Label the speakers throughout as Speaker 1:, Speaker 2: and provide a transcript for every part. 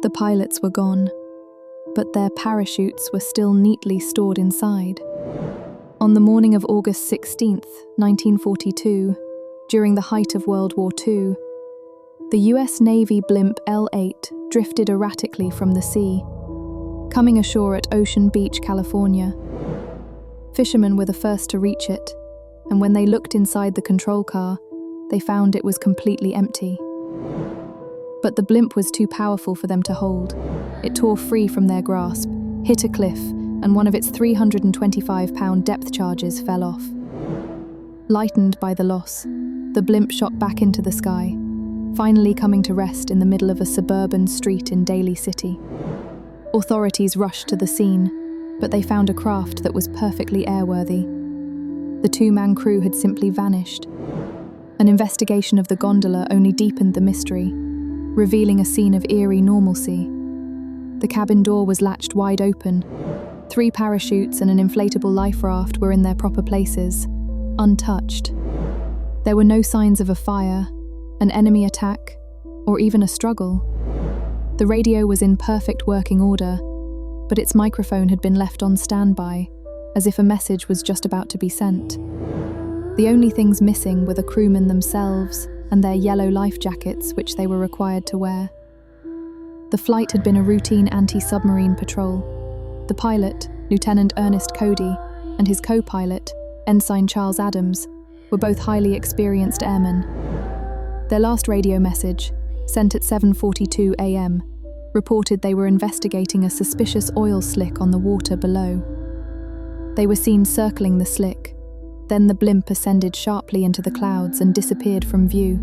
Speaker 1: The pilots were gone, but their parachutes were still neatly stored inside. On the morning of August 16th, 1942, during the height of World War II, the US Navy blimp L-8 drifted erratically from the sea, coming ashore at Ocean Beach, California. Fishermen were the first to reach it, and when they looked inside the control car, they found it was completely empty. But the blimp was too powerful for them to hold. It tore free from their grasp, hit a cliff, and one of its 325-pound depth charges fell off. Lightened by the loss, the blimp shot back into the sky, finally coming to rest in the middle of a suburban street in Daly City. Authorities rushed to the scene, but they found a craft that was perfectly airworthy. The two-man crew had simply vanished. An investigation of the gondola only deepened the mystery, revealing a scene of eerie normalcy. The cabin door was latched wide open. 3 parachutes and an inflatable life raft were in their proper places, untouched. There were no signs of a fire, an enemy attack, or even a struggle. The radio was in perfect working order, but its microphone had been left on standby, as if a message was just about to be sent. The only things missing were the crewmen themselves and their yellow life jackets, which they were required to wear. The flight had been a routine anti-submarine patrol. The pilot, Lieutenant Ernest Cody, and his co-pilot, Ensign Charles Adams, were both highly experienced airmen. Their last radio message, sent at 7:42 a.m., reported they were investigating a suspicious oil slick on the water below. They were seen circling the slick. Then the blimp ascended sharply into the clouds and disappeared from view.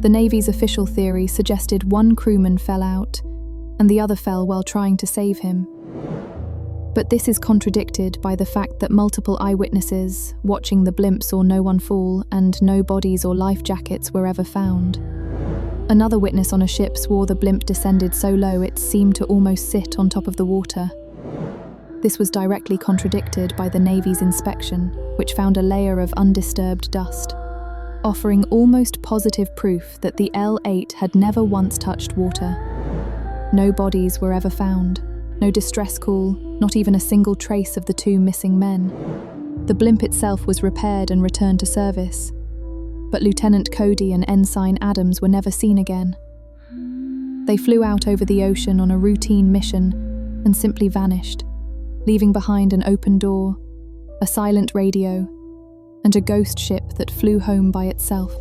Speaker 1: The Navy's official theory suggested one crewman fell out, and the other fell while trying to save him. But this is contradicted by the fact that multiple eyewitnesses, watching the blimp, saw no one fall, and no bodies or life jackets were ever found. Another witness on a ship swore the blimp descended so low it seemed to almost sit on top of the water. This was directly contradicted by the Navy's inspection, which found a layer of undisturbed dust, offering almost positive proof that the L-8 had never once touched water. No bodies were ever found, no distress call, not even a single trace of the 2 missing men. The blimp itself was repaired and returned to service, but Lieutenant Cody and Ensign Adams were never seen again. They flew out over the ocean on a routine mission and simply vanished, leaving behind an open door, a silent radio, and a ghost ship that flew home by itself.